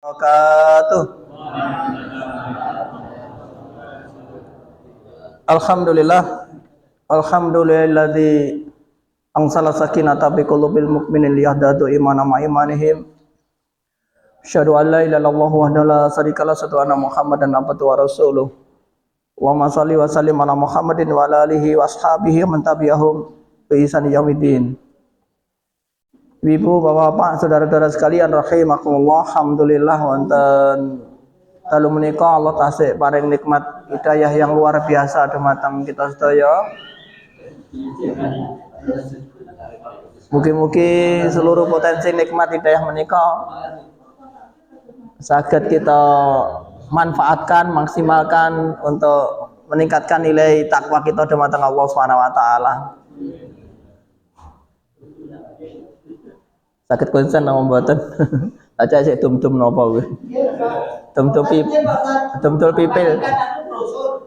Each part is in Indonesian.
Wabarakatuh. Alhamdulillah. Alhamdulillahilladzi ansala sakinata bi qulubil mu'minin liyahdadu imana ma imanihim. Asyhadu an la ilaha illallah wahdahu la syarikalah wa anna Muhammadan abduhu wa rasuluh. Wa shalli wa sallim ala Muhammadin wa ala alihi wa ashabihi man tabi'ahum bi ihsan yaumiddin. Ibu, bapak-bapak, saudara-saudara sekalian rahimakumullah, alhamdulillah wonten dalu menika Allah tasih paring nikmat hidayah yang luar biasa dumateng kita sedaya. Mugi-mugi seluruh potensi nikmat hidayah menika saged kita manfaatkan, maksimalkan untuk meningkatkan nilai takwa kita dumateng Allah Subhanahu wa taala. Sakit konsen nama mboten. Aja sik dum-dum napa kuwi. Dum-dum pipil.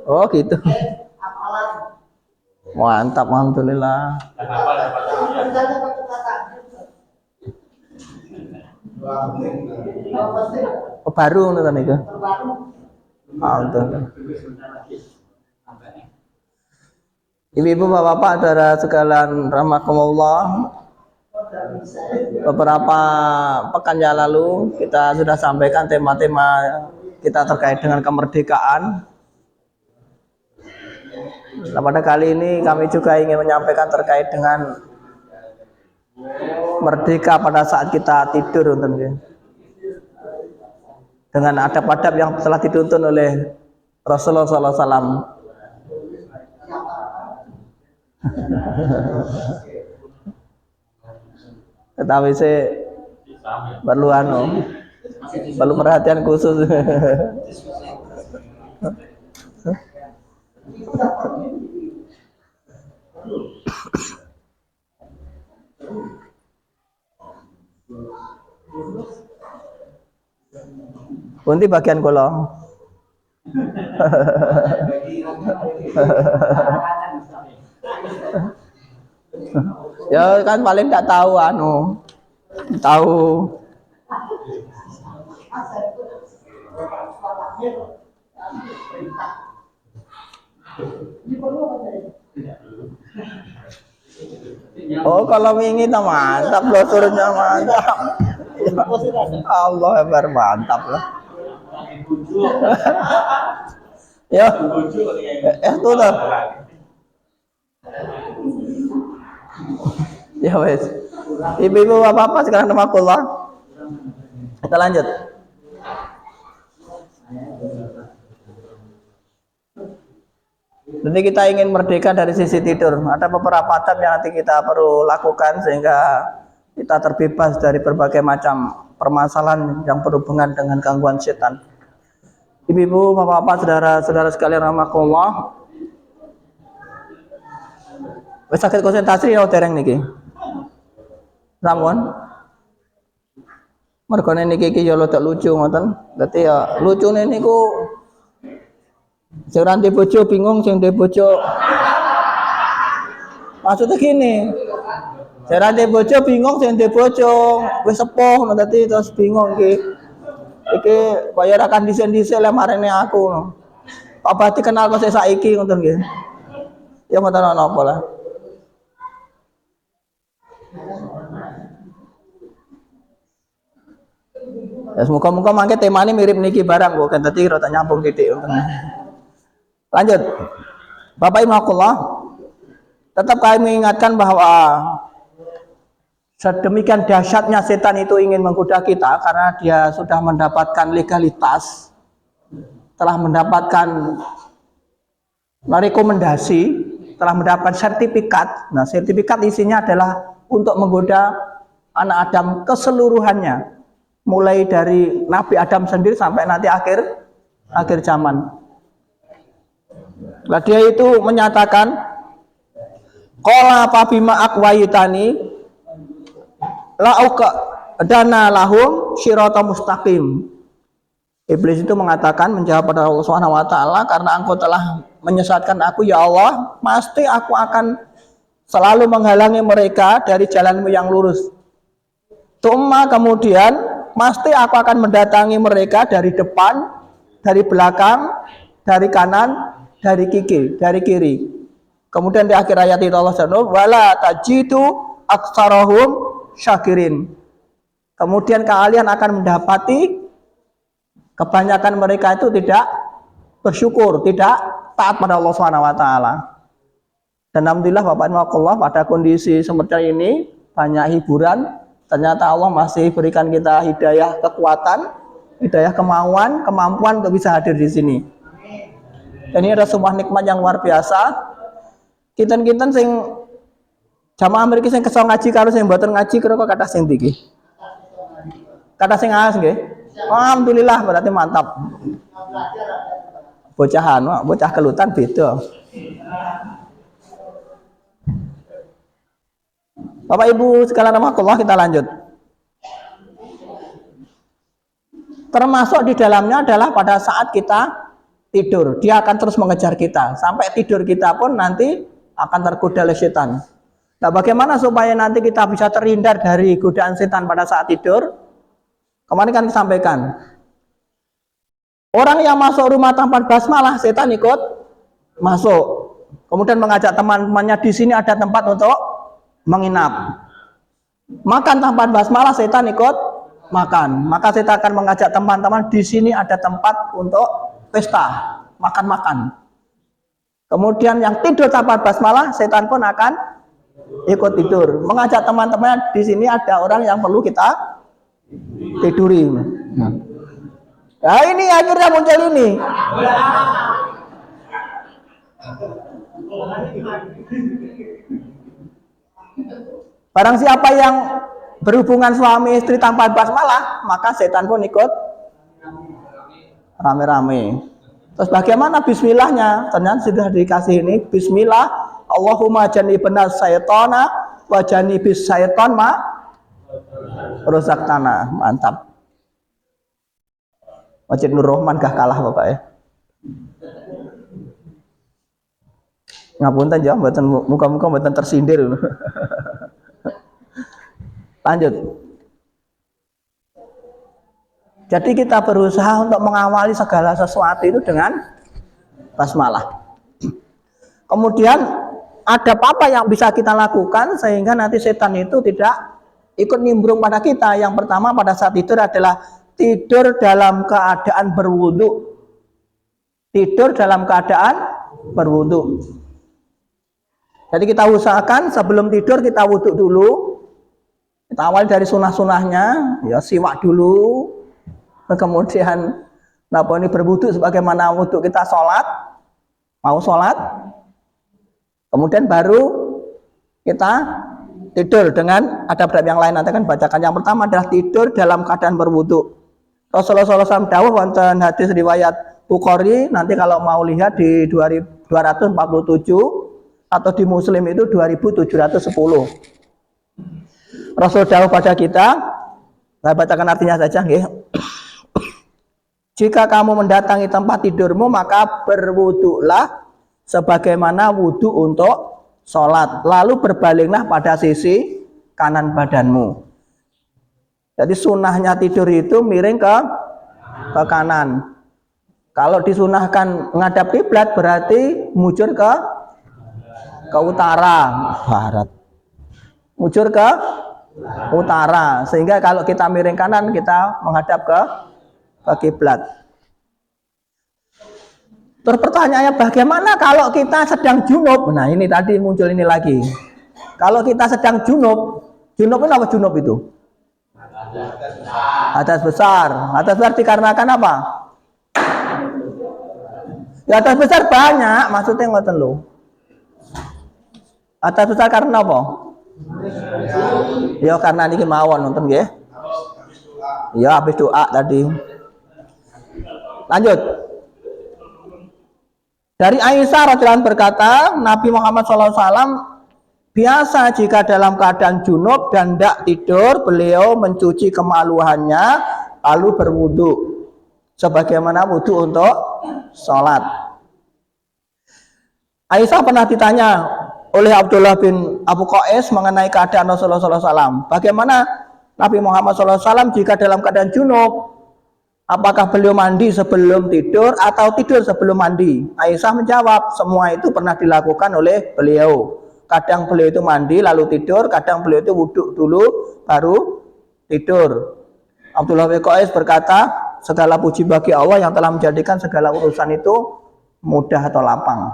Oh gitu. Mantap, alhamdulillah. Oh, baru ngoten niku. Alhamdulillah. Ibu-ibu, bapak-bapak, saudara sekalian rahimakumullah. Beberapa pekan yang lalu kita sudah sampaikan tema-tema kita terkait dengan kemerdekaan. Nah, pada kali ini kami juga ingin menyampaikan terkait dengan merdeka pada saat kita tidur, dengan adab-adab yang telah dituntun oleh Rasulullah SAW. Tetapi saya perlu perhatian khusus. Pundi bagian kula. Ya kan paling tidak tahu tahu. Oh kalau wingi tak mantap loh, turunnya mantap. Allah hebat, mantap lah. Ya, itu tuh. Ya wes, ibu-ibu bapak-bapak sekarang nama Allah. Kita lanjut. Jadi kita ingin merdeka dari sisi tidur. Ada beberapa adab yang nanti kita perlu lakukan sehingga kita terbebas dari berbagai macam permasalahan yang berhubungan dengan gangguan setan. Ibu-ibu, bapak-bapak, saudara-saudara sekalian rahimakumullah. Wes sakit konsentrasi ya dereng niki. Sampun. Mergone niki iki ya rada lucu ngoten. Dadi ya lucune niku sing ora ndek bojo bingung, sing ndek bojo. Maksudnya gini. Sing ora ndek bojo bingung, sing ndek bojo wis sepuh ngono dadi terus bingung iki. Iki kaya ora kan disen-disen le marene aku ngono. Pak Bati kenal kok saiki ngoten nggih. Ya ngoten napa lah. Ya semoga-moga mangke temane mirip niki barang kok, kan dadi rada nyambung titik. Lanjut. Bapak Ibu Allah, tetap kami mengingatkan bahwa sedemikian dahsyatnya setan itu ingin menggoda kita karena dia sudah mendapatkan legalitas, telah mendapatkan rekomendasi, telah mendapat sertifikat. Nah, sertifikat isinya adalah untuk menggoda anak Adam keseluruhannya. Mulai dari Nabi Adam sendiri sampai nanti akhir zaman. Nah, dia itu menyatakan qala fa bima aqwaytani la'uqa dana lahum syirata mustaqim. Iblis itu mengatakan, menjawab pada Allah Subhanahu wa taala, karena engkau telah menyesatkan aku ya Allah, pasti aku akan selalu menghalangi mereka dari jalanmu yang lurus. Tumma kemudian pasti aku akan mendatangi mereka dari depan, dari belakang, dari kanan, dari kiri. Kemudian di akhir ayat itu Allah SWT, wala tajidu aktsarahum syakirin. Kemudian kalian akan mendapati kebanyakan mereka itu tidak bersyukur, tidak taat pada Allah SWT. Dan alhamdulillah Bapak Ibu Allah, pada kondisi seperti ini banyak hiburan. Ternyata Allah masih berikan kita hidayah kekuatan, hidayah kemampuan untuk bisa hadir di sini. Dan ini ada sebuah nikmat yang luar biasa. Kinten-kinten sing jamaah mriki sing kesel ngaji karo sing mboten ngaji kira kok kathah sing iki. Kathah sing aas nggih. Alhamdulillah berarti mantap. Bocah kelutan beda. Bapak Ibu sekalian rahmatullah, kita lanjut. Termasuk di dalamnya adalah pada saat kita tidur, dia akan terus mengejar kita. Sampai tidur kita pun nanti akan tergoda oleh setan. Nah, bagaimana supaya nanti kita bisa terhindar dari godaan setan pada saat tidur? Kemarin kan disampaikan, orang yang masuk rumah tanpa basmalah, setan ikut masuk. Kemudian mengajak teman-temannya, di sini ada tempat untuk menginap. Makan tanpa basmalah, setan ikut makan. Maka setan akan mengajak teman-teman, di sini ada tempat untuk pesta, makan-makan. Kemudian yang tidur tanpa basmalah, setan pun akan ikut tidur. Mengajak teman-teman, di sini ada orang yang perlu kita tiduri. Nah, ini akhirnya muncul ini. Barang siapa yang berhubungan suami istri tanpa basmalah, maka setan pun ikut rame-rame. Terus bagaimana bismillahnya? Ternyata sudah dikasih ini, bismillah, Allahumma janibna syaitana wa janibis syaitan ma rozaktana. Mantap. Masjid Nur Rahman gak kalah Bapak ya. Ngapunten ya, mboten muka-muka mboten tersindir. Lanjut. Jadi kita berusaha untuk mengawali segala sesuatu itu dengan basmalah. Kemudian ada apa yang bisa kita lakukan sehingga nanti setan itu tidak ikut nimbrung pada kita. Yang pertama pada saat tidur adalah tidur dalam keadaan berwudu. Tidur dalam keadaan berwudu. Jadi kita usahakan sebelum tidur kita wudu dulu. Kita awal dari sunah-sunahnya, ya siwak dulu. Kemudian ini berwudu sebagaimana wudu kita sholat. Mau sholat. Kemudian baru kita tidur dengan adab-adab yang lain. Nanti kan bacakan. Yang pertama adalah tidur dalam keadaan berwudu. Rasulullah SAW dawuh wonten hadis riwayat Bukhari, nanti kalau mau lihat di 247 atau di Muslim itu 2710. Rasul dawuh pada kita, saya bacakan artinya saja nggih. Jika kamu mendatangi tempat tidurmu, maka berwudulah sebagaimana wudu untuk sholat. Lalu berbalinglah pada sisi kanan badanmu. Jadi sunahnya tidur itu miring ke kanan. Kalau disunahkan menghadap kiblat berarti mujur ke utara, barat. Mujur ke utara. Sehingga kalau kita miring kanan kita menghadap ke kiblat. Terus pertanyaannya bagaimana kalau kita sedang junub? Nah ini tadi muncul ini lagi. Kalau kita sedang junub itu apa junub itu? Hadas besar. Hadas besar dikarenakan apa? Ya hadas besar banyak, maksudnya ngoten lho. Hadas besar karena apa? Ya karena niki mawon nonton nggih. Ya habis doa tadi. Lanjut. Dari Aisyah radhiyallahu anha berkata, Nabi Muhammad SAW biasa jika dalam keadaan junub dan tidak tidur, beliau mencuci kemaluannya lalu berwudu sebagaimana wudu untuk sholat. Aisyah pernah ditanya oleh Abdullah bin Abu Qais mengenai keadaan Rasulullah SAW. Bagaimana Nabi Muhammad SAW jika dalam keadaan junub, apakah beliau mandi sebelum tidur atau tidur sebelum mandi? Aisyah menjawab, semua itu pernah dilakukan oleh beliau. Kadang beliau itu mandi lalu tidur, kadang beliau itu wudhu dulu baru tidur. Abdullah bin Qais berkata, segala puji bagi Allah yang telah menjadikan segala urusan itu mudah atau lapang.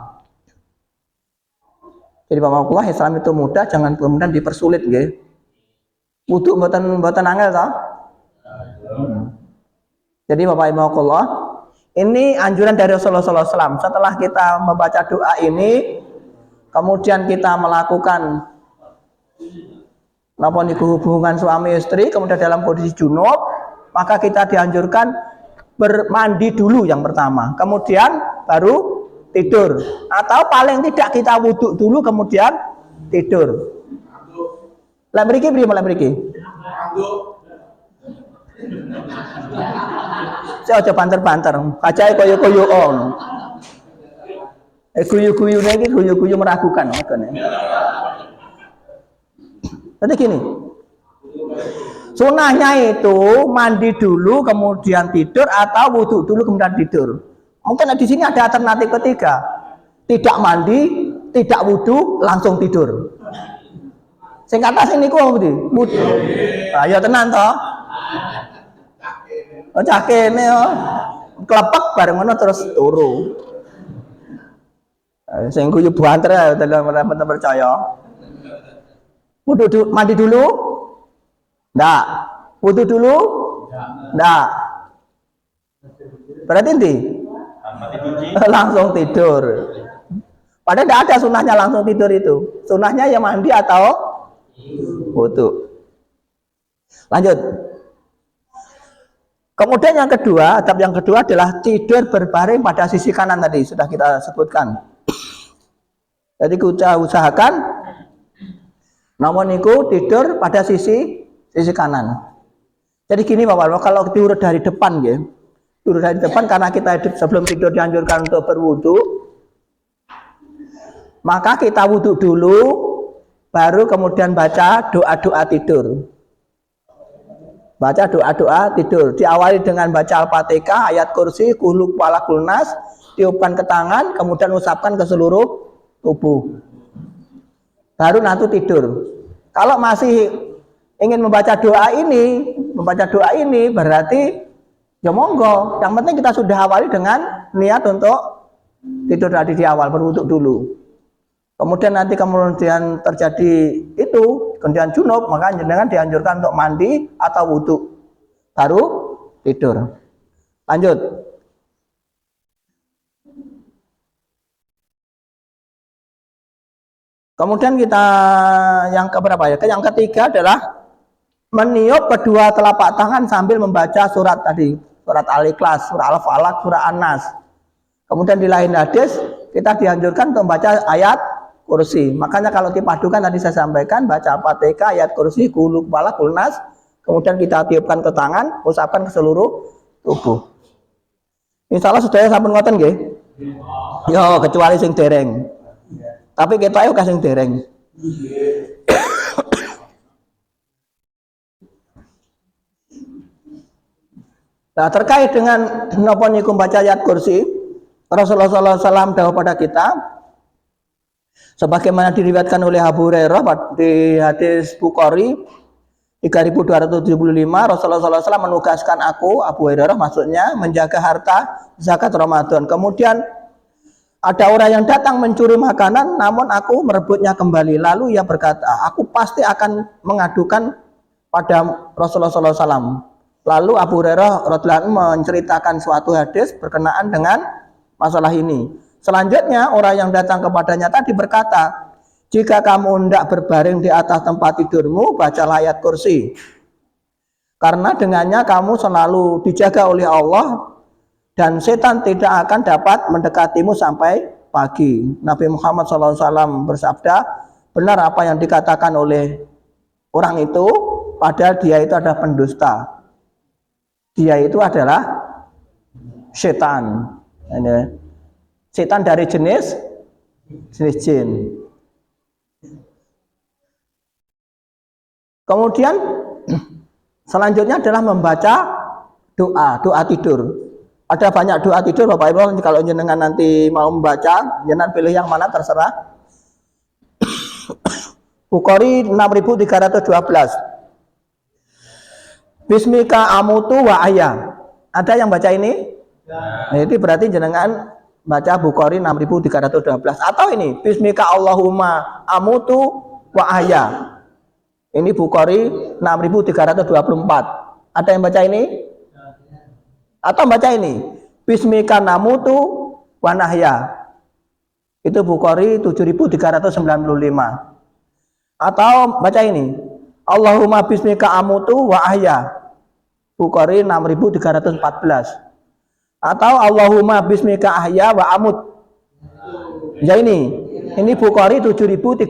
Jadi Bapak Islam itu mudah, jangan kemudian dipersulit, nggih. Wudhu mboten angel toh? Jadi Bapak Ibu, ini anjuran dari Rasulullah SAW. Setelah kita membaca doa ini, kemudian kita melakukan hubungan suami istri, kemudian dalam kondisi junub, maka kita dianjurkan bermandi dulu yang pertama, kemudian baru tidur, atau paling tidak kita wudhu dulu kemudian tidur. Lah mriki priye malah mriki? Saya aja banter-banter, kacae koyo-koyo ono. Guyu-guyune iki guyu-guyu meragukan makane. Jadi gini, sunahnya itu mandi dulu kemudian tidur atau wudhu dulu kemudian tidur. Mungkin di sini ada alternatif ketiga, tidak mandi, tidak wudhu, langsung tidur. Sing atas ini ku apa wudhu. Ayo tenan toh. Oh cakene oh. Klepek bareng ngono terus turu. Sing guyu banter ya dalam percaya. Wudhu mandi dulu? Ndak. Wudhu dulu? Ndak. Berarti nanti langsung tidur. Padahal tidak ada sunahnya langsung tidur itu. Sunahnya ya mandi atau wudhu. Lanjut. Kemudian yang kedua, adab yang kedua adalah tidur berbaring pada sisi kanan tadi sudah kita sebutkan. Jadi kita usahakan namun itu tidur pada sisi kanan. Jadi gini Bapak, kalau tidur dari depan ya, tidur dari depan karena kita sebelum tidur dianjurkan untuk berwudu, maka kita wudu dulu, baru kemudian baca doa-doa tidur. Baca doa-doa tidur, diawali dengan baca Al-Fatihah, ayat kursi, kuluk walakul nas, tiupkan ke tangan, kemudian usapkan ke seluruh tubuh. Baru nanti tidur. Kalau masih ingin membaca doa ini berarti ya monggo. Yang penting kita sudah awali dengan niat untuk tidur tadi di awal, berwudhu dulu. Kemudian terjadi itu, kemudian junub, maka jangan dianjurkan untuk mandi atau wudhu, baru tidur. Lanjut. Kemudian kita yang keberapa ya? Yang ketiga adalah meniup kedua telapak tangan sambil membaca surat tadi, surat Al-Ikhlas, surat Al-Falaq, surat An-Nas. Kemudian di lain hadis kita dianjurkan untuk membaca ayat kursi. Makanya kalau dipadukan tadi saya sampaikan baca Al-Fatihah, ayat kursi, kuluk balak, kulnas, kemudian kita tiupkan ke tangan, usapkan ke seluruh tubuh. Insyaallah sudah sampun ngoten nggih. Yo kecuali sing dereng. Tapi kita ayo kasing dereng. Nah, terkait dengan napa niku baca ayat kursi, Rasulullah SAW dawuh pada kita sebagaimana diriwayatkan oleh Abu Hurairah di hadis Bukhari 3275, Rasulullah SAW menugaskan aku, Abu Hurairah maksudnya, menjaga harta zakat Ramadan. Kemudian ada orang yang datang mencuri makanan, namun aku merebutnya kembali. Lalu ia berkata, aku pasti akan mengadukan pada Rasulullah SAW. Lalu Abu Hurairah radhiyallahu anhu menceritakan suatu hadis berkenaan dengan masalah ini. Selanjutnya orang yang datang kepadanya tadi berkata, jika kamu hendak berbaring di atas tempat tidurmu, bacalah ayat kursi. Karena dengannya kamu selalu dijaga oleh Allah dan setan tidak akan dapat mendekatimu sampai pagi. Nabi Muhammad SAW bersabda, benar apa yang dikatakan oleh orang itu, padahal dia itu adalah pendusta. Dia itu adalah setan. Setan dari jenis jin. Kemudian Selanjutnya adalah membaca doa tidur. Ada banyak doa tidur Bapak Ibu, kalau jenengan nanti mau membaca, jenengan pilih yang mana terserah. Bukhari 6312. Bismika amutu wa ayya. Ada yang baca ini? Nah, itu berarti jenengan baca Bukhari 6312. Atau ini, Bismika Allahumma amutu wa ayya. Ini Bukhari 6324. Ada yang baca ini? Atau baca ini? Bismika namutu wa nahya. Itu Bukhari 7395. Atau baca ini, Allahumma bismika amutu wa ahya. Bukhari 6314. Atau Allahumma bismika ahya wa amut. Ya ini Bukhari 7394.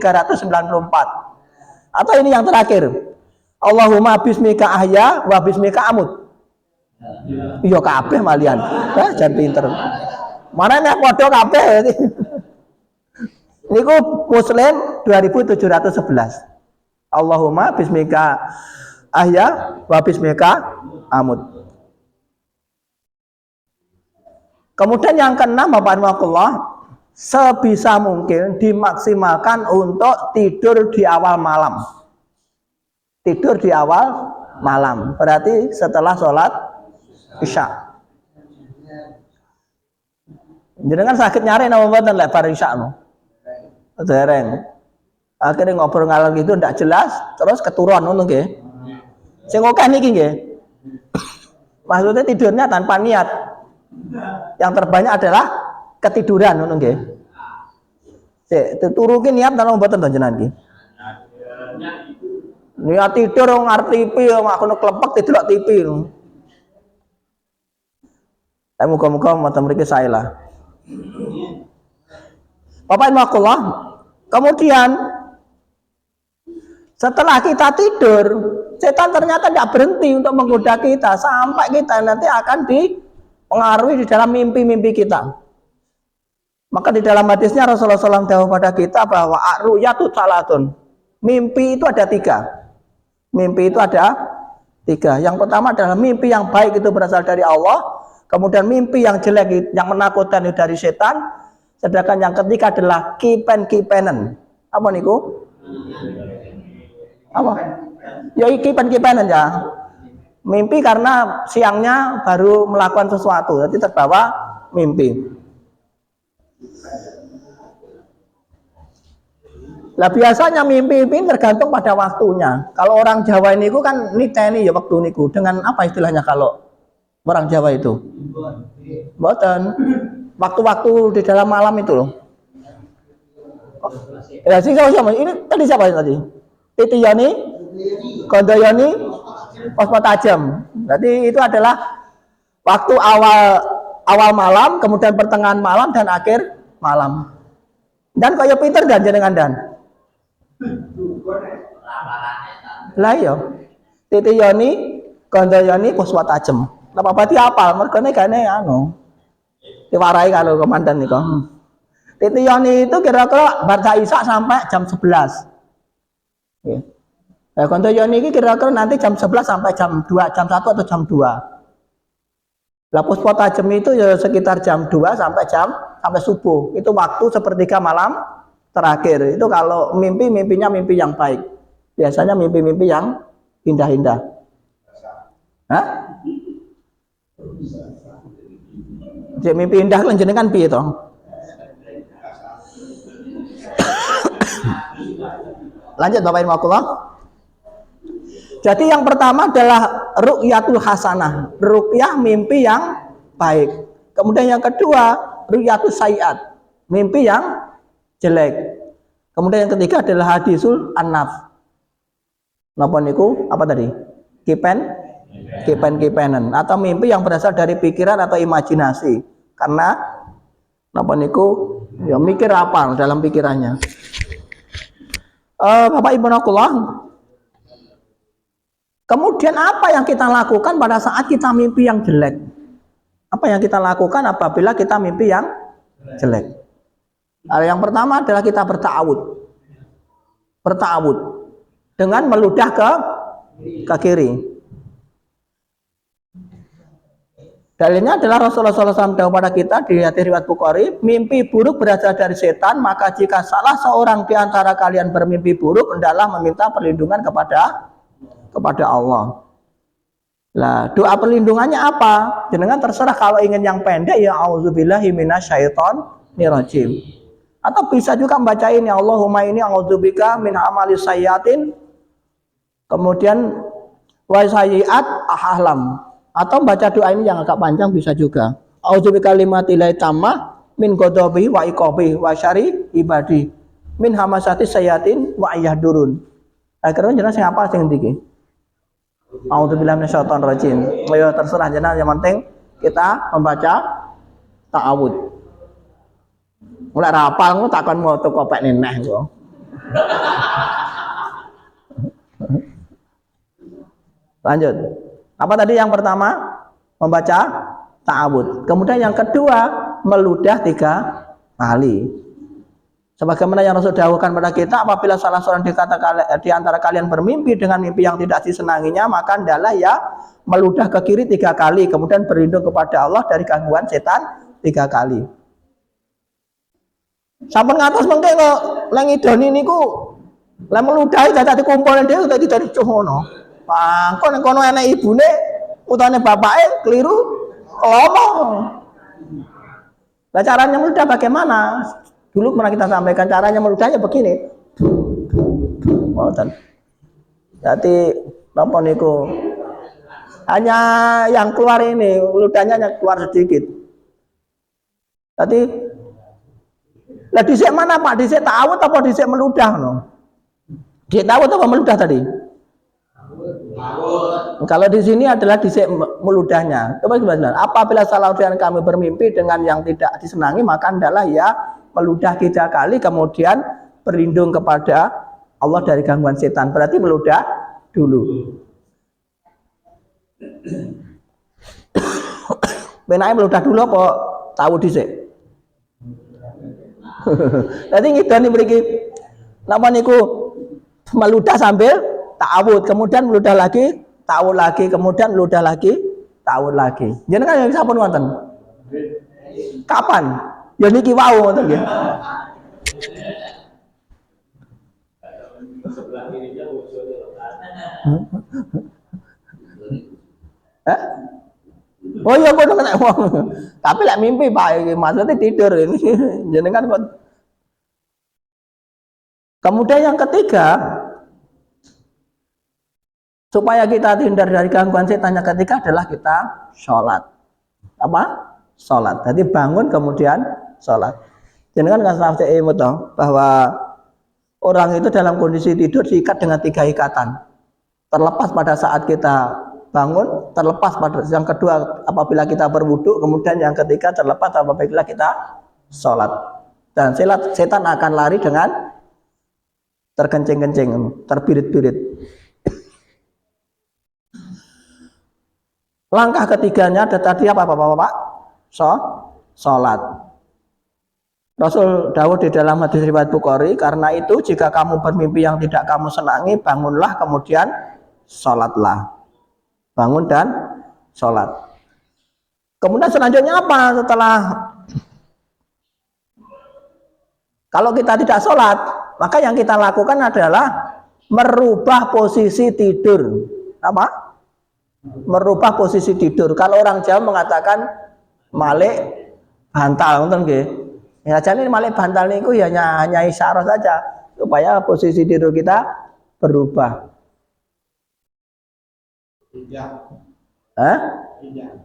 Atau ini yang terakhir, Allahumma bismika ahya wa bismika amut. Iya kabeh malian. Jan pinter. Mana nek padha kabeh. Niku Muslim 2711. Allahumma bismika ahya wa bismika amut. Kemudian yang keenam Bapak Ibu, sebisa mungkin dimaksimalkan untuk tidur di awal malam. Tidur di awal malam, berarti setelah sholat Isya. Jenengan sakit nyari nama mboten lek bar Isya no. Dereng. Akhirnya ngobrol ngalor gitu ndak jelas, terus keturun ngono nggih. Sing akeh niki nggih. Maksudnya tidurnya tanpa niat. Yang terbanyak adalah ketiduran ngono nggih. Sik turuki niat nang mboten to jenengan iki. Niat tidur ngarep TV aku klepek tidur TV. Muga-muga mata mriki sae lah. Bapak Ibu, kemudian setelah kita tidur, setan ternyata tidak berhenti untuk menggoda kita sampai kita nanti akan dipengaruhi di dalam mimpi-mimpi kita. Maka di dalam hadisnya Rasulullah SAW tahu pada kita bahwa ru'yatu salatun. Mimpi itu ada 3. Mimpi itu ada 3. Yang pertama adalah mimpi yang baik itu berasal dari Allah. Kemudian mimpi yang jelek yang menakutkan itu dari setan. Sedangkan yang ketiga adalah kipen-kipenan. Apa niku? Apa? Ya kipen-kipenan ya. Mimpi karena siangnya baru melakukan sesuatu, jadi terbawa mimpi. Lah biasanya mimpi tergantung pada waktunya. Kalau orang Jawa ini kan niteni ya waktu niku. Dengan apa istilahnya kalau orang Jawa itu? Mboten. Waktu-waktu di dalam malam itu loh. Ya sih sama ini tadi siapa tadi? Titi Yani, Kondo Yani, Pospo Tajam. Jadi itu adalah waktu awal malam, kemudian pertengahan malam dan akhir malam. Dan kaya Peter dan jenengan dan. Lah iya. Titi Yani, Kondo Yani, Pospo Tajam. Napa berarti apal? Mergane gane anu. Diwarai kalau komandan nih kok. Titi Yani itu kira-kira baca Isya sampai jam 11. Ya. Nah, Kondo Yani ini kira-kira nanti jam 11 sampai jam 2, jam 1 atau jam 2. Lah Puspo Tajem itu ya sekitar jam 2 sampai subuh. Itu waktu sepertiga malam terakhir. Itu kalau mimpinya mimpi yang baik. Biasanya mimpi-mimpi yang indah-indah. Hah? Jadi mimpi indah kan jenengan piye to? Lanjut Bapak Ibu. Jadi yang pertama adalah ru'yatul hasanah, ru'yah mimpi yang baik. Kemudian yang kedua, ru'yatul sayiat, mimpi yang jelek. Kemudian yang ketiga adalah hadisul an-naf. Napa niku? Apa tadi? Kipen-kipenan atau mimpi yang berasal dari pikiran atau imajinasi. Karena napa niku ya mikir apa dalam pikirannya. Bapak Ibu nakullah. Kemudian apa yang kita lakukan pada saat kita mimpi yang jelek? Apa yang kita lakukan apabila kita mimpi yang jelek? Yang pertama adalah kita berta'awud dengan meludah ke kiri. Dalilnya adalah Rasulullah SAW dahulu pada kita di hadis riwayat Bukhari, mimpi buruk berasal dari setan, maka jika salah seorang di antara kalian bermimpi buruk, hendaklah meminta perlindungan kepada Allah. Lah, doa perlindungannya apa? Jenengan terserah, kalau ingin yang pendek ya auzubillahi minasyaitonirrajim. Atau bisa juga membaca ini, Allahumma inni a'udzubika min amali sayyatin, kemudian wa sayyiat ahlam. Atau baca doa ini yang agak panjang bisa juga. Audzubika limatilai tamah min ghadabi wa iqabi wa syari ibadi min hamasati sayyatin wa ayahdurun. Akhirnya jenengan sing apa sing niki? A'udzubillahi minasyaitonirrajim. Ayo terserah jenengan, yang penting kita membaca ta'awud. Mulai rapal ngono takon moto kopek neneh kok. Lanjut. Apa tadi yang pertama? Membaca ta'awud. Kemudian yang kedua, meludah 3 kali. Sebagaimana yang Rasul dahulukan pada kita, apabila salah seorang di antara kalian bermimpi dengan mimpi yang tidak disenanginya, maka hendaklah ya meludah ke kiri 3 kali, kemudian berlindung kepada Allah dari gangguan setan 3 kali. Sampun ngatos mengke kok nang idoni niku lha meludahi dadak dikumpulne dhewe dadi cuh ngono. Pangkon nang kono enek ibune utane bapake keliru ngomong. Lah caranya meludah bagaimana? Dulu pernah kita sampaikan caranya meludahnya begini. Ngoten. Jadi napa niku? Hanya yang keluar ini, ludahnya hanya keluar sedikit. Tadi lah dhisik mana Pak? Dhisik ta'awud apa dhisik meludah no? Dhisik ta'awud apa meludah tadi? Kalau di sini adalah dhisik meludahnya. Coba sebentar. Apabila salah seorang kami bermimpi dengan yang tidak disenangi, maka hendaklah ya meludah 3 kali, kemudian berlindung kepada Allah dari gangguan setan. Berarti meludah dulu. Benake meludah dulu apa tahu dhisik? Dadi ngidoni mriki napa niku meludah sambil ta'awud, kemudian meludah lagi, ta'awud lagi, kemudian meludah lagi, ta'awud lagi. Jenengan yang sampun wonten? Kapan? Ya niki wau ngoten nggih. Oh iya kok nek wong. Tapi lek mimpi Pak iki maksudnya tidur ini. Jenengan kok. Kemudian yang ketiga, supaya kita terhindar dari gangguan setan, yang ketiga adalah kita sholat. Apa? Sholat. Jadi bangun kemudian sholat. Jenengan kan sampai ilmu toh bahwa orang itu dalam kondisi tidur diikat dengan 3 ikatan. Terlepas pada saat kita bangun, terlepas pada yang kedua apabila kita berwudu, kemudian yang ketiga terlepas apabila kita sholat. Dan setan akan lari dengan terkencing-kencing, terbirit-birit. Langkah ketiganya ada tadi apa Bapak? Sholat. Rasul dawuh di dalam hadis riwayat Bukhari, karena itu jika kamu bermimpi yang tidak kamu senangi, bangunlah kemudian sholatlah. Bangun dan sholat. Kemudian selanjutnya apa setelah kalau kita tidak sholat, maka yang kita lakukan adalah merubah posisi tidur. Apa? Merubah posisi tidur. Kalau orang Jawa mengatakan malik bantal, ngoten nggih. Ya jane malik bantal niku ya hanya isyarat saja supaya posisi tidur kita berubah.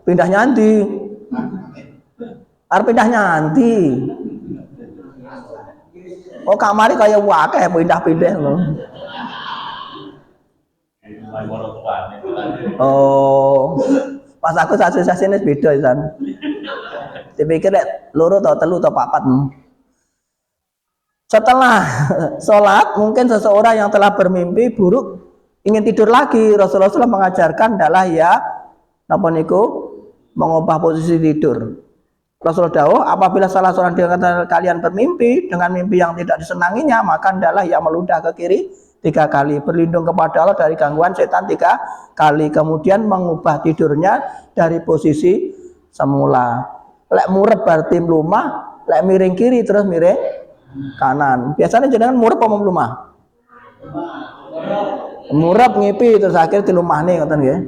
Pindah nyanti. Arep pindah nyanti. Oh kamari kaya wakeh pindah-pindah lho. Oh, pas aku sasi-sasine beda isan. Dipikir lek loro atau telu atau papat. Setelah sholat, mungkin seseorang yang telah bermimpi buruk ingin tidur lagi. Rasulullah mengajarkan adalah ya napa niku mengubah posisi tidur. Rasulullah dawuh, apabila salah seorang di antara kalian bermimpi dengan mimpi yang tidak disenanginya, maka hendaklah ia meludah ke kiri 3 kali, berlindung kepada Allah dari gangguan setan 3 kali, kemudian mengubah tidurnya dari posisi semula. Lek murep berarti mlumah, lek miring kiri terus miring kanan. Biasanya jenengan murep apa mlumah? Murep ngipi terus akhir dilumahne ngoten nggih.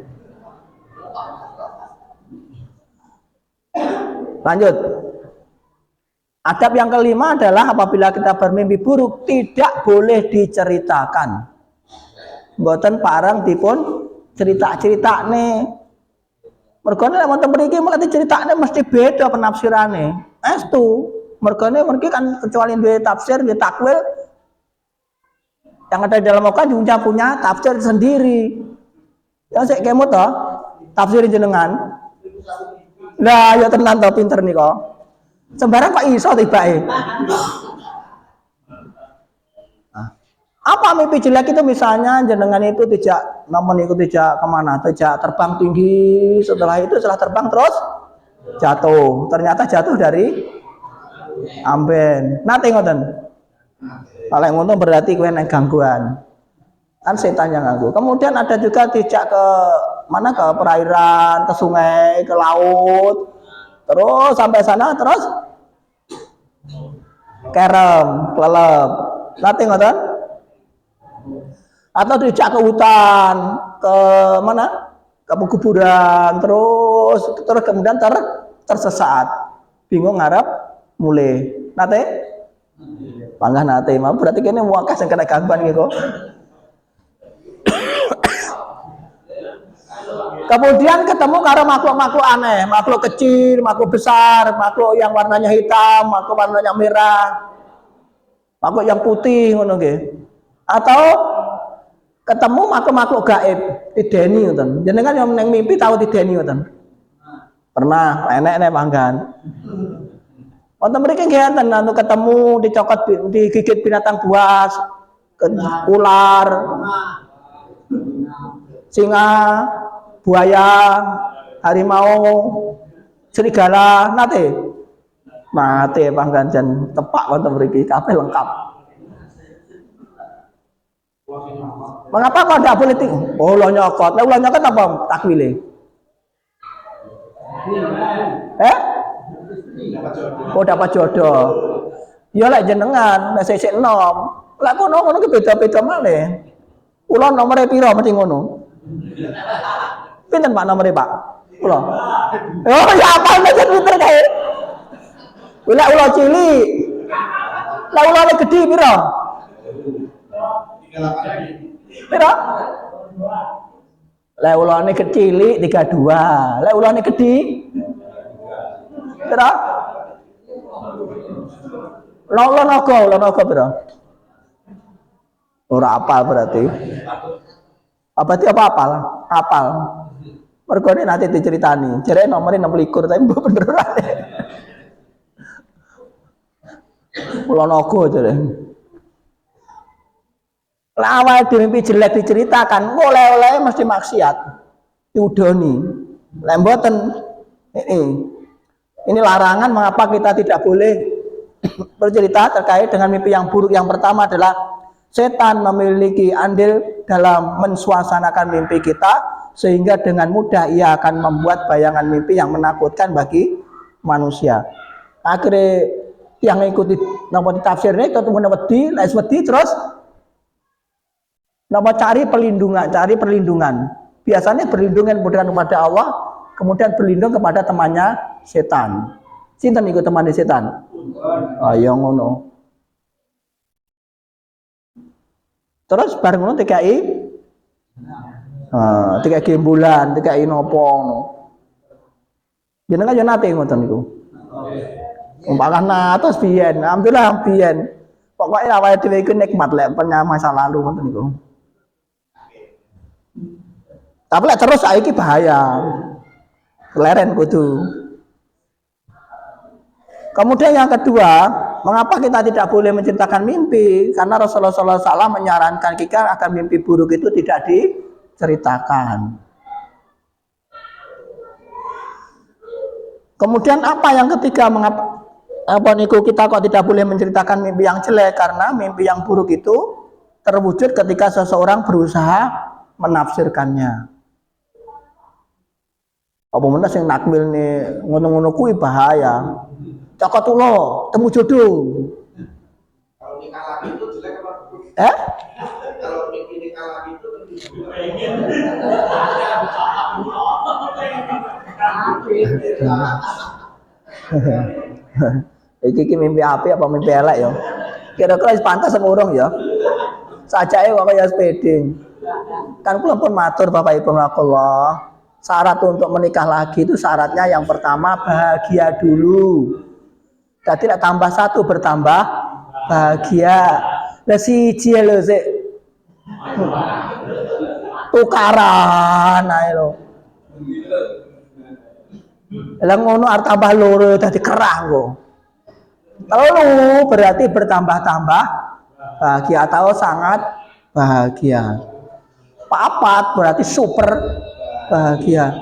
Lanjut. Adab yang kelima adalah apabila kita bermimpi buruk tidak boleh diceritakan. Mboten parang dipun cerita-cerita nih. Mergane lek wonten mriki mesti ceritane mesti beda penafsirane. Estu. Mergane mriki kan kecuali duwe tafsir, duwe takwil yang ada di dalam Al-Qur'an punya tafsir sendiri. Ya sik kemut to, tafsir jenengan. Lah ya tenan to pinter nika. Sembarang kok iso tibake. Apa mimpi jelek itu misalnya jenengan itu tidak namun itu tidak kemana, tidak terbang tinggi, setelah terbang terus jatuh. Ternyata jatuh dari amben. Nate ngoten. Kalau ngono berarti kowe nek gangguan. Kan setan yang ganggu. Kemudian ada juga tidak ke mana, ke perairan, ke sungai, ke laut. Terus sampai sana terus kerem, kelelep. Nate ngoten? Atau dijak ke hutan, ke mana? Ke kuburan, terus kemudian tersesat. Bingung ngarep mulai. Nate? Panggah nate, mah berarti kene muakas yang kena gangguan gitu. Kemudian ketemu karo makhluk-makhluk aneh, makhluk kecil, makhluk besar, makhluk yang warnanya hitam, makhluk warnanya merah, makhluk yang putih ngono nggih. Atau ketemu makhluk-makhluk gaib, dideni ngoten. Jenengan yang neng mimpi tahu dideni ngoten? Pernah, enek-enek manggan. Wonten mriki nggih enten anu ketemu dicokot digigit binatang buas, ular, singa, buaya, harimau, serigala, nate pangganjan tepak wonten mriki kabeh lengkap. Mengapa kok tidak boleh ulah nyokot? Lah ulah nyokot apa takwile? Oh dapat jodoh. Ya lek jenengan nek sik enom, lek ngono ki beda-beda malih. Kula nomere pira mesti ngono. Pinten Pak nomere Pak? Kula. Oh ya apa mesti pinter kae. Lek ulo cilik. Lek ulane gedhi pira? Pira? Lek ulane kecilik 32. Lek ulane gedhi pira? Ulo naga pira? Ora apal berarti. Apa itu apal? Apal. Mergone nanti diceritani. Jere nomere 26 tapi mbok bener ora. Ulo naga jere. Lah awal dimimpi jelek diceritakan, oleh-oleh mesti maksiat. Diudoni. Lah mboten ini larangan mengapa kita tidak boleh bercerita terkait dengan mimpi yang buruk. Yang pertama adalah setan memiliki andil dalam mensuasanakan mimpi kita sehingga dengan mudah ia akan membuat bayangan mimpi yang menakutkan bagi manusia. Akhirnya yang mengikuti napa tafsirnya ketemu wedi terus napa cari perlindungan. Biasanya berlindungan kepada Allah, kemudian berlindung kepada temannya setan. Sinten iku temannya setan? Ayo ngono. Terus bareng ngono TKI TKI bulan, TKI nopo ngono. Jenengan yo nate ngoten niku. Umpamane atus biyen, alhamdulillah biyen. Pokoke awake dhewe iku nikmat lek punya masa lalu ngoten niku. Tapi lek terus saiki bahaya. Keleren kudu. Kemudian yang kedua, mengapa kita tidak boleh menceritakan mimpi? Karena Rasulullah SAW menyarankan kita agar mimpi buruk itu tidak diceritakan. Kemudian apa yang ketiga, mengapa kita kok tidak boleh menceritakan mimpi yang jelek? Karena mimpi yang buruk itu terwujud ketika seseorang berusaha menafsirkannya. Apa meneh sing nakmil nih ngono-ngono kuwi bahaya. Cokotullah, temu jodoh. Kalau nikah lagi itu jelek apa? Kalau nikah lagi itu Iki mimpi api apa mimpi elek ya? Kira-kira wis pantas apa urung ya? Sajake kok kaya sepede. Kan kula pun matur Bapak Ibu Allah. Syarat untuk menikah lagi itu syaratnya yang pertama bahagia dulu. Jadi tambah satu bertambah bahagia. Lah siji lho sik tukaran ae lho. Lah ngono arep tambah loro dadi kerah kok. Telu berarti bertambah-tambah bahagia atau sangat bahagia. Papat berarti super bahagia.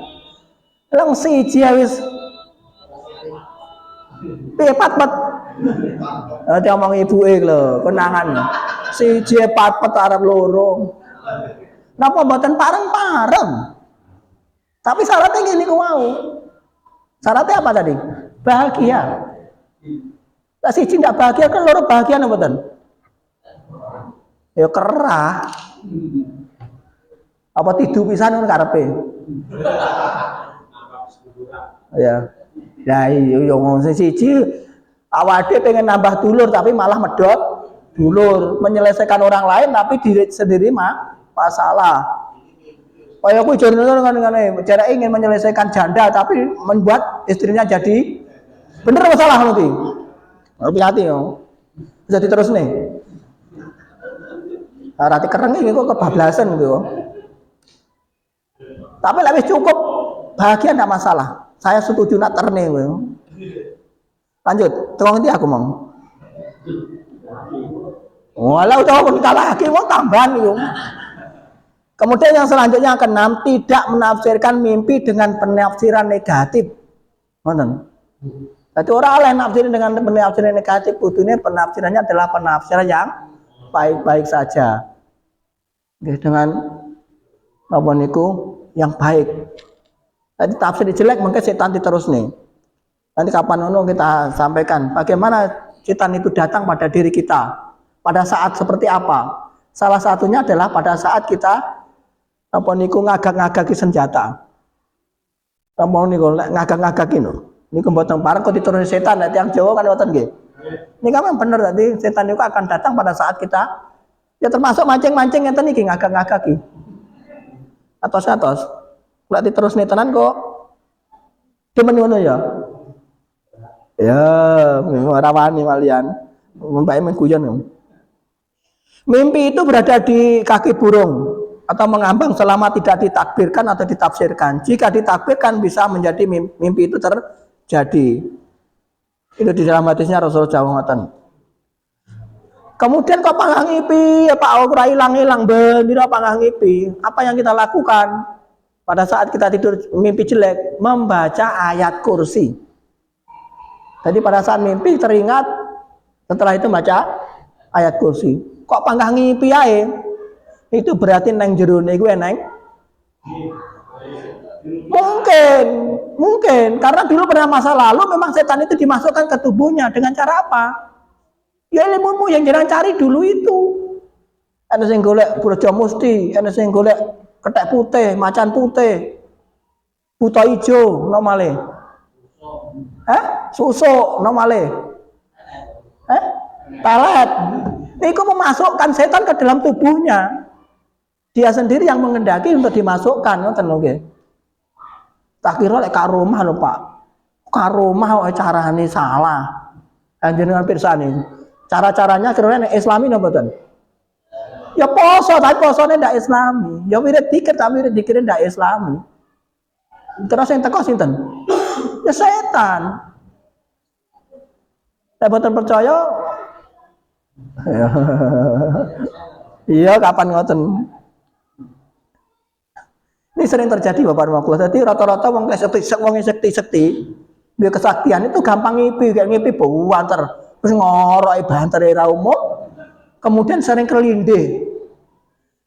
Lang siji wis pat-pat. Nanti omong ibuke lho, kenangan. Siji pat-pat arep loro. Napa mboten pareng-pareng? Tapi syaratnya gini ku mau. Syaratnya apa tadi? Bahagia. Lah siji ndak bahagia kan loro bahagia napa mboten? Ya kerah. Apa tidur pisan ngono karepe? Ya. Lah iya yo ngomong siji awake pengen nambah dulur tapi malah medot dulur, menyelesaikan orang lain tapi diri sendiri masalah. Kaya kuwi jenenge cara ingin menyelesaikan janda tapi membuat istrinya jadi bener masalah nanti. Hati-hati yo. Bisa diterus nih. Rati kereng iki kok kebablasan gitu. Tapi lebih cukup bahagia enggak masalah. Saya setuju nak terne. Lanjut, tolong nanti aku mau. Walau udah pun kalah lagi mau tambahan itu. Kemudian yang selanjutnya keenam, tidak menafsirkan mimpi dengan penafsiran negatif. Ngoten. Jadi orang lain nafsirin dengan penafsiran negatif, butuhnya penafsirannya adalah penafsiran yang baik-baik saja. Dengan apa niku yang baik. Tadi tafsir jelek mungkin setan terus nih. Nanti kapan kita sampaikan bagaimana setan itu datang pada diri kita. Pada saat seperti apa? Salah satunya adalah pada saat kita apa niku ngagak-ngagaki senjata. Kamu niku ngagak-ngagaki no. Niku mboten pareng kok dituruni setan nek tiyang Jawa kan ngoten nggih. Ini kan bener tadi setan itu akan datang pada saat kita ya termasuk mancing-mancing ngeten iki ngagak-ngagaki. Atos-atos. Lek diterusne tenan kok demen ngono ya. Ya, ora wani malian. Mbake mengguyon. Mimpi itu berada di kaki burung atau mengambang selama tidak ditakbirkan atau ditafsirkan. Jika ditakbirkan bisa menjadi mimpi itu terjadi. Itu di dalam hadisnya Rasulullah SAW. Kemudian kok panggang ngipi, Pak ora ilang-ilang bener panggang ngipi. Apa yang kita lakukan pada saat kita tidur mimpi jelek? Membaca ayat kursi. Jadi pada saat mimpi teringat, setelah itu baca ayat kursi. Kok panggang ngipi ae? Itu berarti neng jerone iku eneng. Mungkin karena dulu pernah masa lalu memang setan itu dimasukkan ke tubuhnya dengan cara apa? Ya ilmumu yang jangan cari dulu itu. Ada yang golek brojo musti, ada yang golek ketek putih, macan putih, buta ijo, nomale. Susuk, nomale. Pelet. Itu memasukkan setan ke dalam tubuhnya. Dia sendiri yang mengendaki untuk dimasukkan, ngoten lho nggih. Tak kira lek karo rumah lho, Pak. Karo rumah kok carane salah. Panjenengan pirsani. Cara-caranya kira nek Islami napa mboten? Ya poso, tapi posone ndak Islami. Ya wirid dikir tapi wirid dikir ndak Islami. Terus yang teko sinten? Ya setan. Nek mboten percaya iya kapan ngoten. Ini sering terjadi Bapak Ibu. Jadi rata-rata wong sekti, dia kesaktian itu gampang ngipi, kayak ngipi banter, terus ngoroi banter ra umum. Kemudian sering kelindih.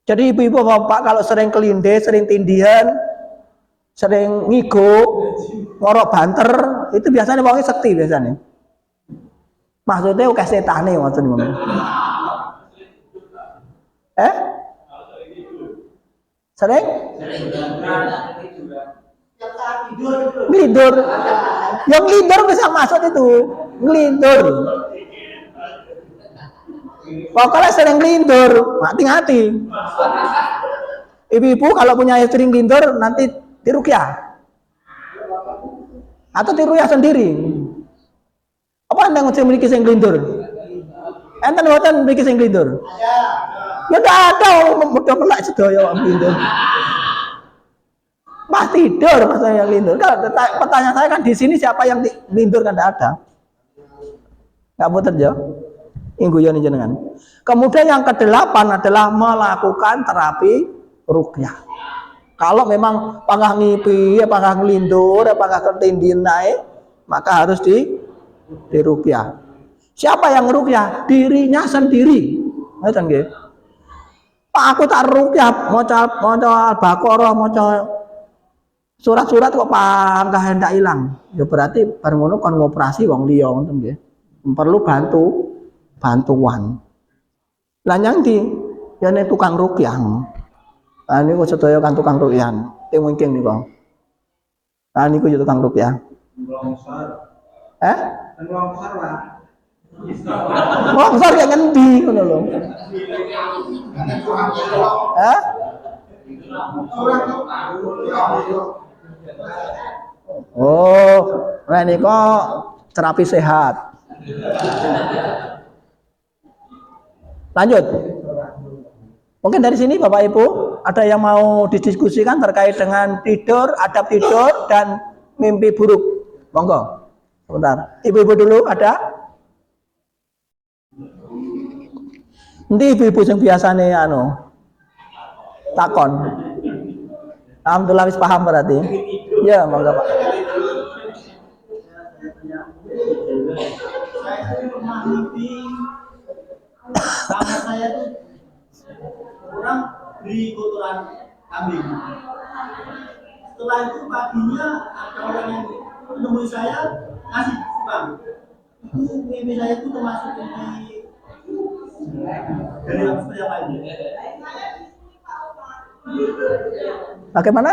Jadi ibu-ibu bapak kalau sering kelindih, sering tindihan, sering ngigo, ngorok banter, itu biasanya wong sekti biasanya. Maksudnya akeh setane ngoten ngono. Sering? Ngelindur. Yang ngelindur bisa masuk itu. Ngelindur. Pokoknya sering ngelindur, hati-hati. Ibu-ibu kalau punya istri ngelindur nanti diruqyah. Atau diruqyah sendiri. Apa Anda memiliki sing ngelindur? Enten mboten mriki sing ngelindur? Ya enggak ada mudah melak sedaya wong ngelindur. Pas tidur masa yang ngelindur. Kalau pertanyaan saya kan di sini siapa yang ngelindur kan enggak ada. Enggak boten ya. Ingguyon jenengan. Kemudian yang kedelapan adalah melakukan terapi ruqyah. Kalau memang pangah ngipi, pangah ngelindur, pangah ketindin naik, maka harus diruqyah. Siapa yang ruqyah? Dirinya sendiri. Ngoten nggih. Pak aku tak ruqyah, maca Al-Baqarah, maca surat-surat kok pangkah hendak ilang. Ya berarti bar ngono kon ngoperasi wong liya ngoten nggih. Perlu bantuan. Lah nyang ndi? Ya nek tukang ruqyah. Ah niku sedaya kan tukang ruqyah. Ting mungkin niku. Ah niku ya tukang ruqyah. Longsor lah. Longsor kayak ngendi ngono lho. Oh, nah ini kok terapi sehat. Lanjut. Mungkin dari sini Bapak Ibu ada yang mau didiskusikan terkait dengan tidur, adab tidur dan mimpi buruk. Monggo. Sebentar. Ibu-ibu dulu ada? Nanti ibu-ibu yang biasane takon. Alhamdulillah wis paham berarti. Ya, monggo Pak. Sama saya tuh orang beri kotoran kambing. Setelah itu paginya ada orang yang menemui saya ngasih bang. Itu mimpi saya itu termasuk mimpi dari yang seperti apa ini? Bagaimana?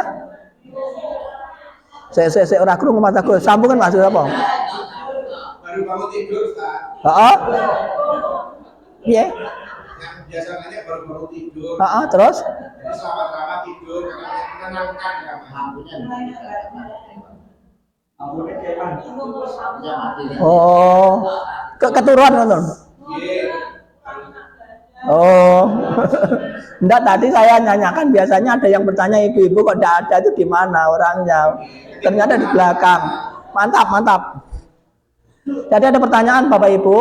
Saya orang krungu mataku. Sambungan maksud apa? Baru bangun tidur, Ustaz. Heeh. Iya. Yang biasanya baru bangun tidur. Heeh, terus? Jadi selama tidur karena menenangkan Oh, keturunan nonton. Oh, enggak, tadi saya nanyakan biasanya ada yang bertanya ibu-ibu kok enggak ada itu di mana orangnya. Ternyata di belakang. Mantap. Jadi ada pertanyaan Bapak Ibu.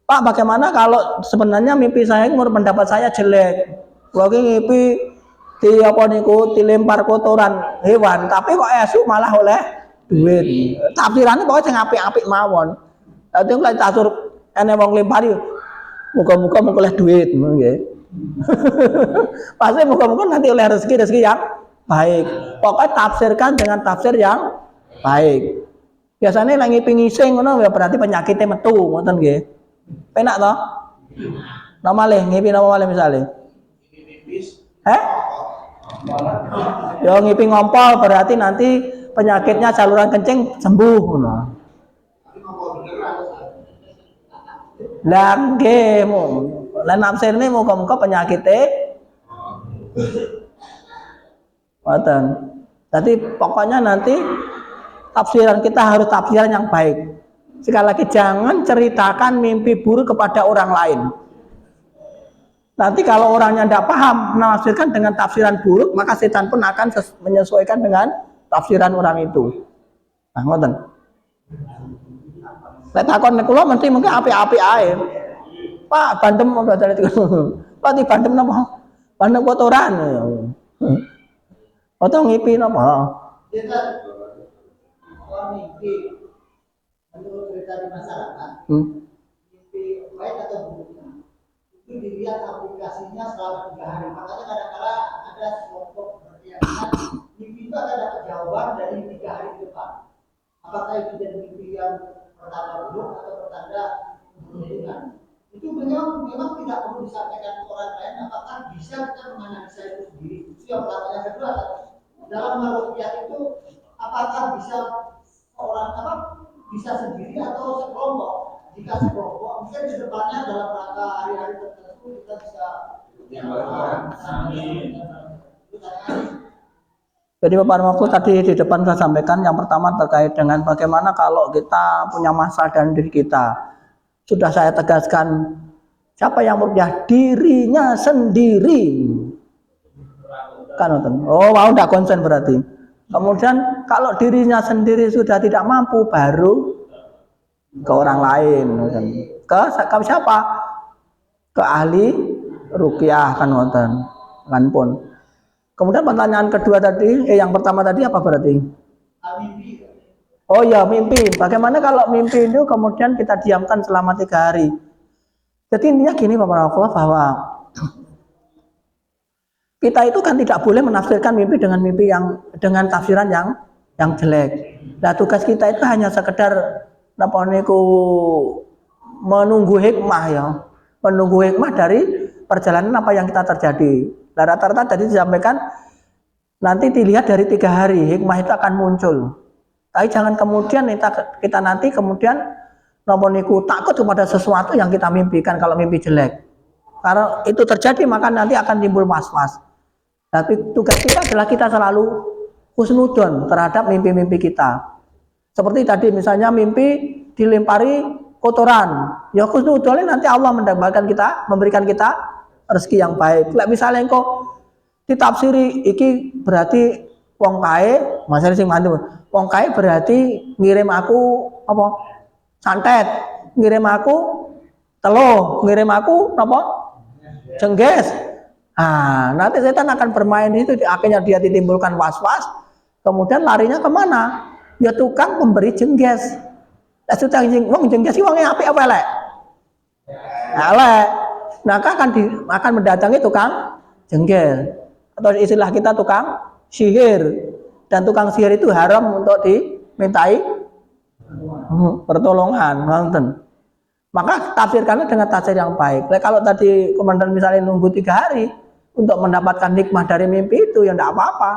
Pak, bagaimana kalau sebenarnya mimpi saya menurut pendapat saya jelek. Lagi mimpi dilempar kotoran hewan, tapi kok esuk malah oleh duit. Tafsirannya pokoknya sing apik-apik mawon. Dadi lek tasur ene wong lempari muga-muga oleh duit nggih. Pasti muga-muga nanti oleh rezeki yang baik. Pokoknya tafsirkan dengan tafsir yang baik. Biasanya lagi ngising ngono ya berarti penyakitnya metu ngoten nggih. Penak toh? Nama malih ngipi nama malih misale. Ya ngipi ngompol berarti nanti penyakitnya saluran kencing sembuh ngono. Lah nggih, lan nafsirne muga-muga penyakite ngoten. Jadi pokoknya nanti tafsiran kita harus tafsiran yang baik. Sekali lagi jangan ceritakan mimpi buruk kepada orang lain. Nanti kalau orangnya tidak paham menafsirkan dengan tafsiran buruk, maka setan pun akan menyesuaikan dengan tafsiran orang itu. Nah, ngoten. Lek takon nek kula mesti mungkin apik-apik ae. Pak, bandem apa dalem itu? Pak di bandem napa? Bandem kotoran. Atau ngipi napa? Mimpi menurut cerita di masyarakat, mimpi baik atau buruknya itu dilihat aplikasinya selama 3 hari. Makanya kadang-kadang ada kelompok berkeyakinan mimpi itu akan dapat jawaban dari 3 hari ke depan. Apakah itu jadi mimpi yang pertanda buruk atau pertanda keberuntungan? Itu memang tidak perlu disampaikan ke orang lain. Apakah bisa kita menganalisa itu sendiri? Itu yang pertama. Yang kedua, dalam ruqyah itu apakah bisa bisa sendiri atau sekelompok? Jika sekelompok, mungkin di depannya dalam rangka hari-hari tertentu kita bisa Jadi Bapak Ibu tadi di depan saya sampaikan yang pertama terkait dengan bagaimana kalau kita punya masalah dan diri kita. Sudah saya tegaskan, siapa yang meruqyah dirinya sendiri. Kan mau enggak konsen berarti. Kemudian kalau dirinya sendiri sudah tidak mampu baru ke orang lain. Ke siapa? Ke ahli ruqyah kan wonten. Kan pun. Kemudian pertanyaan kedua tadi, yang pertama tadi apa berarti? mimpi. Oh ya, mimpi. Bagaimana kalau mimpi itu kemudian kita diamkan selama 3 hari? Jadi intinya gini Bapak Ibu, bahwa kita itu kan tidak boleh menafsirkan mimpi yang dengan tafsiran yang jelek. Nah, tugas kita itu hanya sekedar menunggu hikmah ya. Menunggu hikmah dari perjalanan apa yang kita terjadi. Nah, rata-rata tadi disampaikan nanti dilihat dari 3 hari hikmah itu akan muncul. Tapi jangan kemudian kita nanti kemudian takut kepada sesuatu yang kita mimpikan kalau mimpi jelek. Karena itu terjadi maka nanti akan timbul was-was. Tapi tugas kita adalah kita selalu husnudon terhadap mimpi-mimpi kita. Seperti tadi misalnya mimpi dilempari kotoran. Ya husnudon nanti Allah memberikan kita rezeki yang baik. Lek misalnya engkau ditafsiri iki berarti wong kae, masalah sing mantu. Wong kae berarti ngirim aku apa? Santet, ngirim aku telo, ngirim aku apa? Jengges. Ah, nanti setan akan bermain di situ, akhirnya dia ditimbulkan was-was. Kemudian larinya kemana? Ya tukang pemberi jengges. Lah sudah wong jengges iki wonge apik apa elek? Elek. Maka akan mendatangi tukang jengges atau istilah kita tukang sihir, dan tukang sihir itu haram untuk dimintai pertolongan. Maka tafsirkanlah dengan tafsir yang baik. Kalau tadi komandan misalnya nunggu 3 hari untuk mendapatkan nikmat dari mimpi itu, ya tidak apa-apa,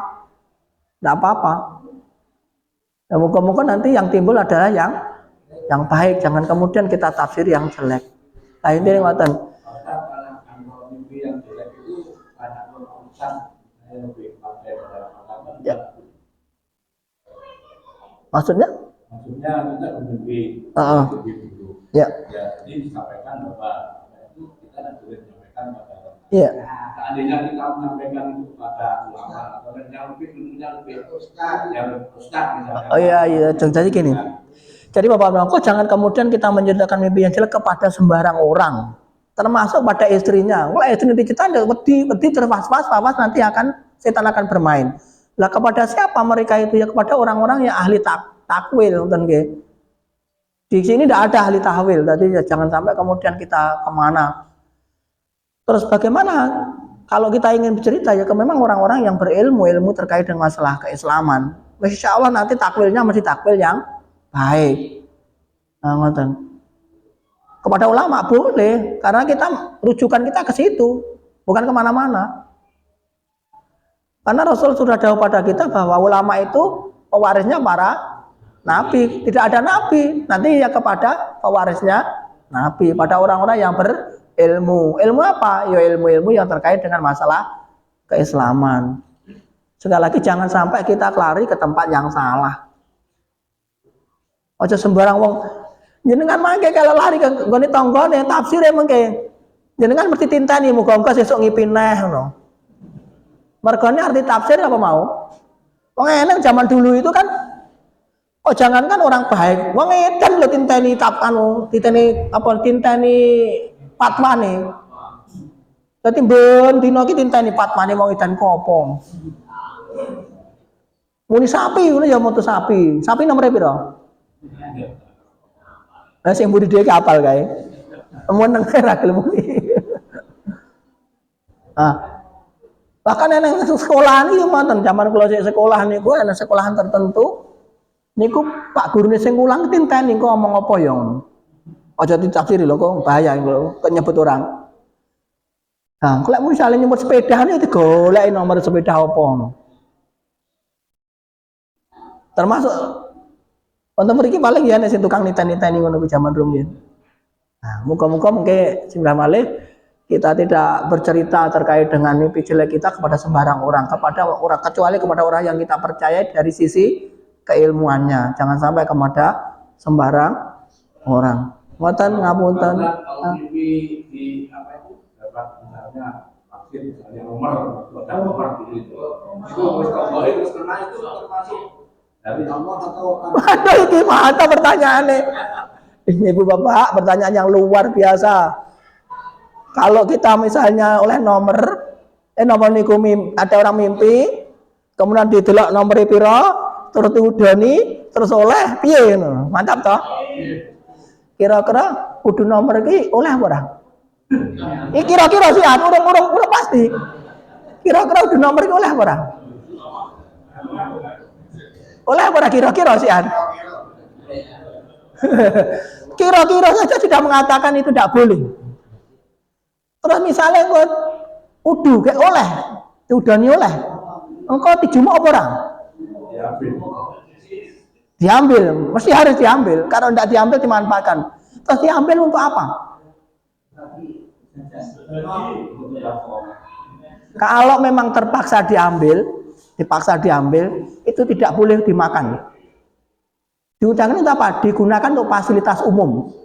tidak apa-apa. Ya, moga-moga nanti yang timbul adalah yang baik. Jangan kemudian kita tafsir yang jelek. Nah ini ngoten. Ya. Maksudnya kita bermimpi. Ya. Ya, ini disampaikan bahwa itu kita boleh menyampaikan pada. Iya. Seandainya kita menyampaikan itu kepada ulama atau yang lebih ustaz misalnya. Oh iya. Jadi gini. Jadi Bapak-Bapak, jangan kemudian kita menceritakan mimpi yang jelek kepada sembarang orang, termasuk pada istrinya. Kalau istri kita ada wedi terwas-was, nanti setan akan bermain. Lah kepada siapa mereka itu? Ya kepada orang-orang yang ahli takwil, Di sini tidak ada ahli tahwil, tadi ya jangan sampai kemudian kita kemana. Terus bagaimana kalau kita ingin bercerita ya memang orang-orang yang berilmu terkait dengan masalah keislaman. Insya Allah nanti takwilnya mesti takwil yang baik. Nah, ngoten. Kepada ulama boleh, karena rujukan kita ke situ, bukan kemana-mana. Karena Rasul sudah jauh pada kita bahwa ulama itu pewarisnya para nabi. Tidak ada nabi, nanti ya kepada pewarisnya nabi, pada orang-orang yang berilmu. Ilmu apa? Ya ilmu-ilmu yang terkait dengan masalah keislaman. Sekali lagi jangan sampai kita lari ke tempat yang salah. Aja sembarang wong jenengan mangke kalau lari ke nggone tanggane tafsire mengke. Jenengan mesti tintani muga-muga sesuk ngipin neh ngono. Mergane arti tafsir apa mau? Wong enek zaman dulu itu kan jangankan orang baik, wong edan lho tinteni tinteni fatwane. Dadi ben dina iki tinteni fatwane wong edan kopo. Muni sapi ngono ya moto sapi. Sapi nomere piro? Lah sing mburi dhewe kapal kae. Meneng ra gelem muni. Bahkan yang sekolahan iki ngoten, zaman kula sik sekolah niku ana sekolahan tertentu niku Pak gurune sing ulang tinteni kok ngomong apa ya ngono. Aja ditafsiri lho kok bahaya kok nyebut orang. Nah, kalau misalnya nyebut sepeda ini digoleki nomor sepeda apa ngono. Termasuk wonten mriki paling ya nek sing tukang niteni-niteni ngono ku zaman rumiyin. Nah, muga-muga mengke singgah malih kita tidak bercerita terkait dengan mimpi jelek kita kepada sembarang orang, kepada orang kecuali kepada orang yang kita percaya dari sisi keilmuannya. Jangan sampai kepada sembarang orang. Ngoten ngapunten. Kalau mimpi di apa itu dapat misalnya vaksin misalnya nomor gitu itu wis tambahin terus kena itu termasuk dari Allah atau Waduh, ini mantap pertanyaannya. Ini Ibu Bapak, pertanyaan yang luar biasa. Kalau kita misalnya oleh nomor niku ada orang mimpi, kemudian didelok nomor piro, terus diudoni, terus oleh piye ngono. Mantap toh? Kira-kira kudu nomor iki oleh apa ora? Iki kira-kira sih urung pasti. Kira-kira kudu nomor iki oleh apa ora? Oleh apa ora kira-kira sih an? Kira-kira saja sudah mengatakan itu tidak boleh. Terus misalnya engkau udu kayak oleh, udani oleh, engkau dijumuk apa orang? Diambil, mesti harus diambil. Kalau tidak diambil dimanfaatkan. Terus diambil untuk apa? Kalau memang terpaksa diambil, itu tidak boleh dimakan. Diucapkan itu apa? Digunakan untuk fasilitas umum.